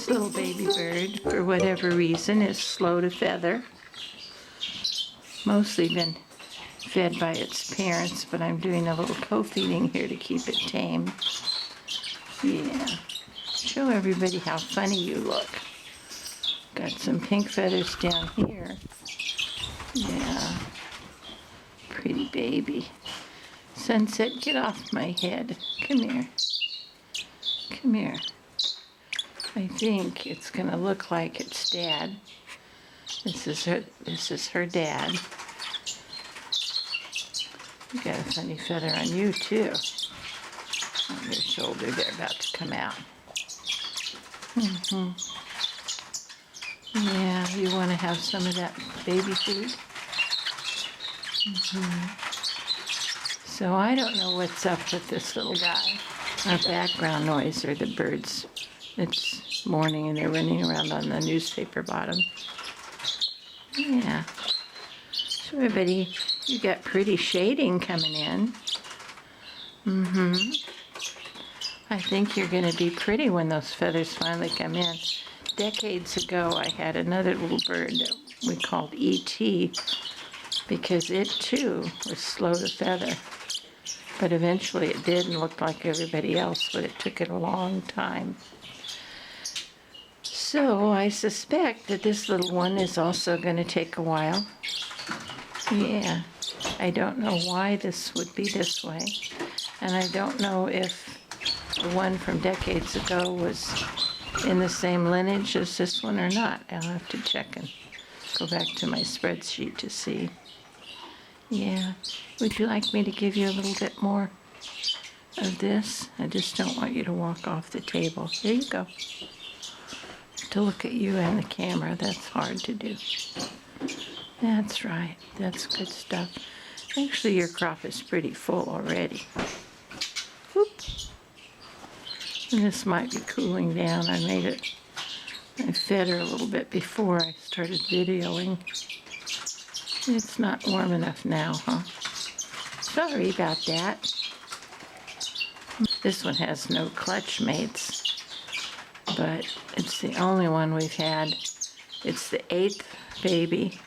This little baby bird, for whatever reason, is slow to feather. Mostly been fed by its parents, but I'm doing a little co-feeding here to keep it tame. Yeah. Show everybody how funny you look. Got some pink feathers down here. Yeah. Pretty baby. Sunset, get off my head. Come here. Come here. I think it's gonna look like its dad. This is her dad. You got a funny feather on you too. On your shoulder, they're about to come out. Yeah, you want to have some of that baby food? So I don't know what's up with this little guy. Our background noise are the birds. It's morning and they're running around on the newspaper bottom. Yeah. So everybody, you got pretty shading coming in. I think you're going to be pretty when those feathers finally come in. Decades ago, I had another little bird that we called E.T. because it too was slow to feather. But eventually it did and looked like everybody else, but it took it a long time. So I suspect that this little one is also going to take a while. Yeah, I don't know why this would be this way. And I don't know if the one from decades ago was in the same lineage as this one or not. I'll have to check and go back to my spreadsheet to see. Yeah, would you like me to give you a little bit more of this? I just don't want you to walk off the table. There you go. To look at you and the camera, that's hard to do. That's right, that's good stuff. Actually, your crop is pretty full already. Whoop. And this might be cooling down. I fed her a little bit before I started videoing. It's not warm enough now, huh? Sorry about that. This one has no clutch mates, but it's the only one we've had. It's the 8th baby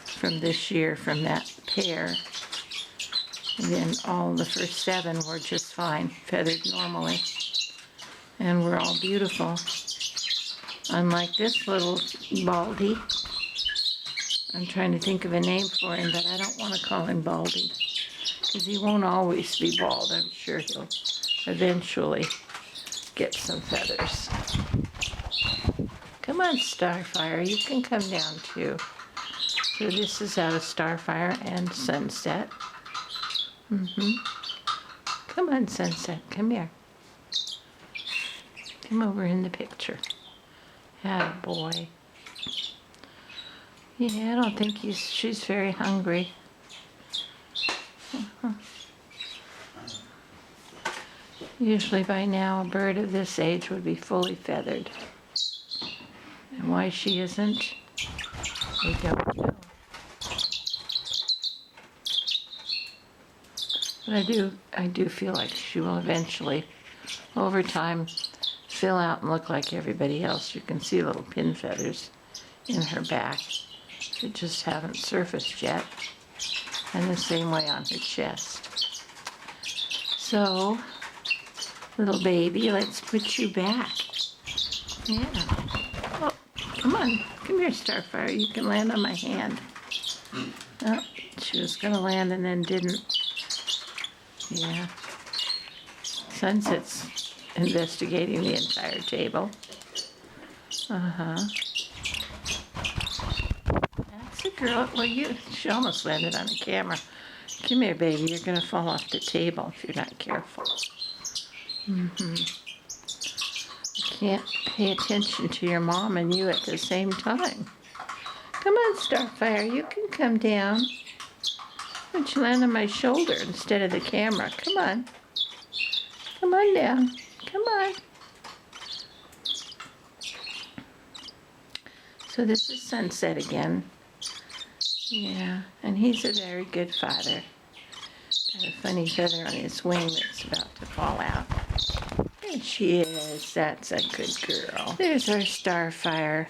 from this year from that pair. And then all the first 7 were just fine, feathered normally. And we're all beautiful. Unlike this little Baldy. I'm trying to think of a name for him, but I don't want to call him Baldy. Because he won't always be bald. I'm sure he'll eventually get some feathers. Come on, Starfire, you can come down too. So this is out of Starfire and Sunset. Come on, Sunset, come here. Come over in the picture. Attaboy. Yeah, I don't think she's very hungry. Usually by now a bird of this age would be fully feathered. And why she isn't, we don't know. But I do feel like she will eventually, over time, fill out and look like everybody else. You can see little pin feathers in her back that just haven't surfaced yet. And the same way on her chest. So, little baby, let's put you back. Yeah. Oh, come on. Come here, Starfire. You can land on my hand. Oh, she was going to land and then didn't. Yeah. Sunset's investigating the entire table. That's a girl. Well, she almost landed on the camera. Come here, baby. You're going to fall off the table if you're not careful. You can't pay attention to your mom and you at the same time. Come on, Starfire. You can come down. Why don't you land on my shoulder instead of the camera? Come on. Come on down. Come on. So this is Sunset again. Yeah, and he's a very good father. Got a funny feather on his wing that's about to fall out. There She is. That's a good girl. There's our Starfire.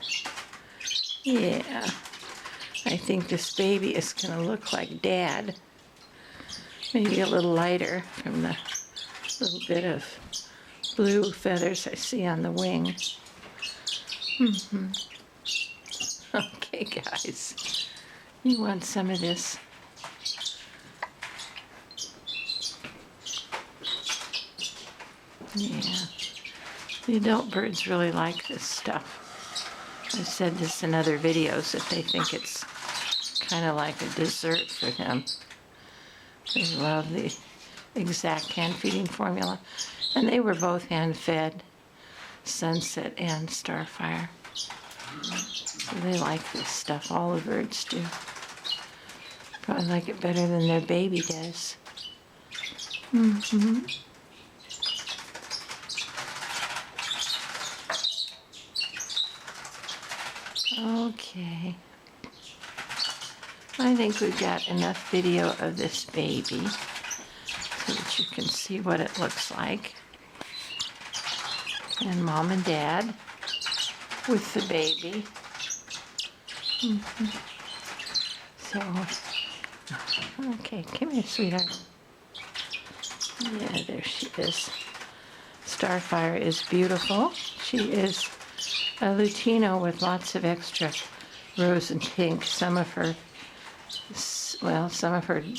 Yeah. I think this baby is going to look like Dad. Maybe a little lighter from the little bit of blue feathers I see on the wing. Okay, guys. You want some of this? Yeah. The adult birds really like this stuff. I've said this in other videos that they think it's kind of like a dessert for them. They love the exact hand feeding formula. And they were both hand fed, Sunset and Starfire. So they like this stuff, all the birds do. Probably like it better than their baby does. Okay. I think we've got enough video of this baby so that you can see what it looks like. And Mom and Dad with the baby. So, okay, come here, sweetheart. Yeah, there she is. Starfire is beautiful. She is a Lutino with lots of extra rose and pink. Some of her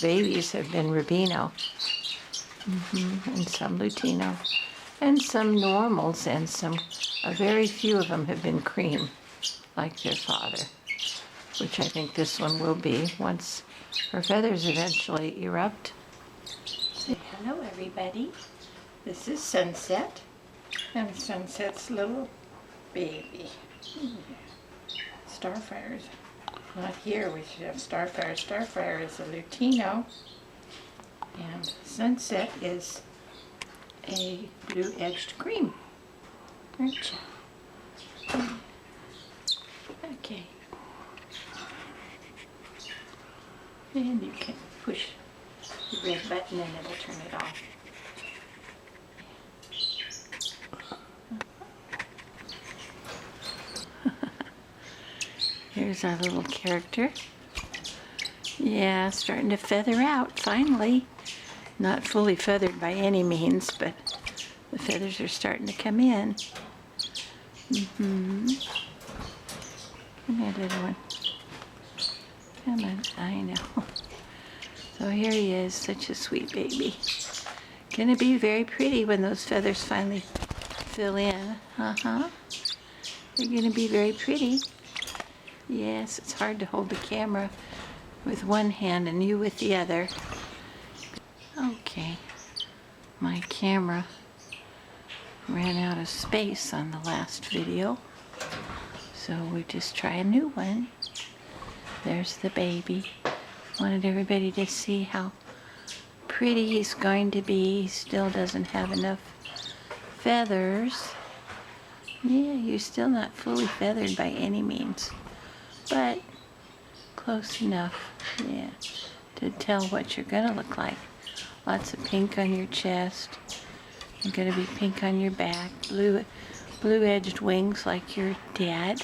babies have been Rubino. And some Lutino. And some normals, and a very few of them have been cream, like their father, which I think this one will be once her feathers eventually erupt. Say hello, everybody. This is Sunset, and Sunset's little baby. Starfire's not here. We should have Starfire. Starfire is a Lutino, and Sunset is a blue-edged cream. Aren't you? Okay. And you can push the red button and it'll turn it off. Here's our little character. Yeah, starting to feather out, finally. Not fully feathered by any means, but the feathers are starting to come in. Come here, little one. Come on, I know. So here he is, such a sweet baby. Gonna be very pretty when those feathers finally fill in. They're gonna be very pretty. Yes, it's hard to hold the camera with one hand and you with the other. Okay, my camera ran out of space on the last video, so we just try a new one. There's the baby. Wanted everybody to see how pretty he's going to be. He still doesn't have enough feathers. Yeah, you're still not fully feathered by any means, but close enough, yeah, to tell what you're gonna look like. Lots of pink on your chest. You're gonna be pink on your back. Blue-edged wings like your dad.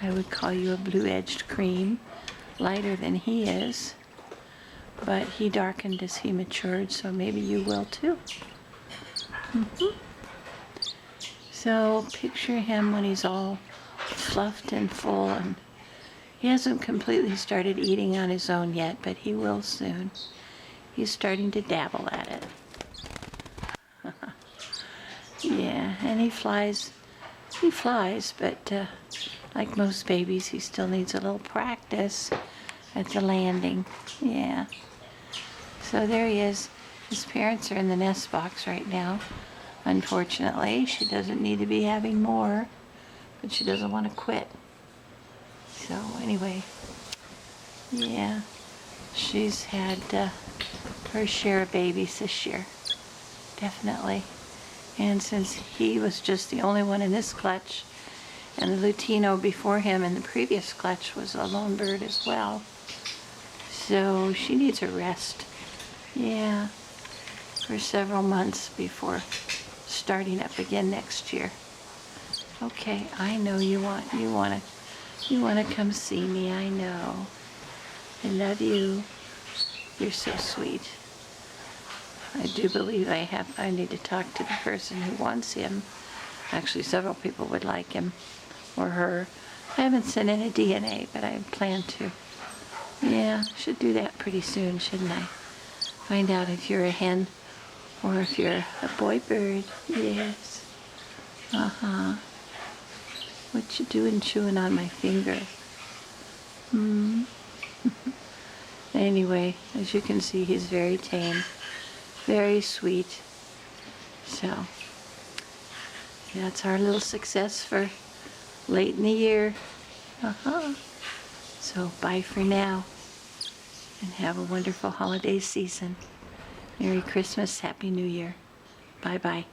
I would call you a blue-edged cream. Lighter than he is. But he darkened as he matured, so maybe you will too. So picture him when he's all fluffed and full, and he hasn't completely started eating on his own yet, but he will soon. He's starting to dabble at it. Yeah, and he flies, but like most babies, he still needs a little practice at the landing. Yeah. So there he is. His parents are in the nest box right now. Unfortunately, she doesn't need to be having more, but she doesn't want to quit. So anyway, yeah, she's had her share of babies this year, definitely. And since he was just the only one in this clutch, and the Lutino before him in the previous clutch was a lone bird as well, so she needs a rest, yeah, for several months before starting up again next year. Okay, I know you want to come see me. I know. I love you. You're so sweet. I do believe I need to talk to the person who wants him. Actually, several people would like him or her. I haven't sent in a DNA, but I plan to. Yeah, should do that pretty soon, shouldn't I? Find out if you're a hen or if you're a boy bird. Yes. Uh-huh. What you doing chewing on my finger? Anyway, as you can see, he's very tame, very sweet. So, that's our little success for late in the year. So, bye for now, and have a wonderful holiday season. Merry Christmas, Happy New Year. Bye-bye.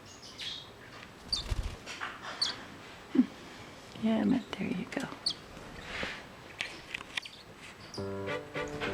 Yeah, there you go.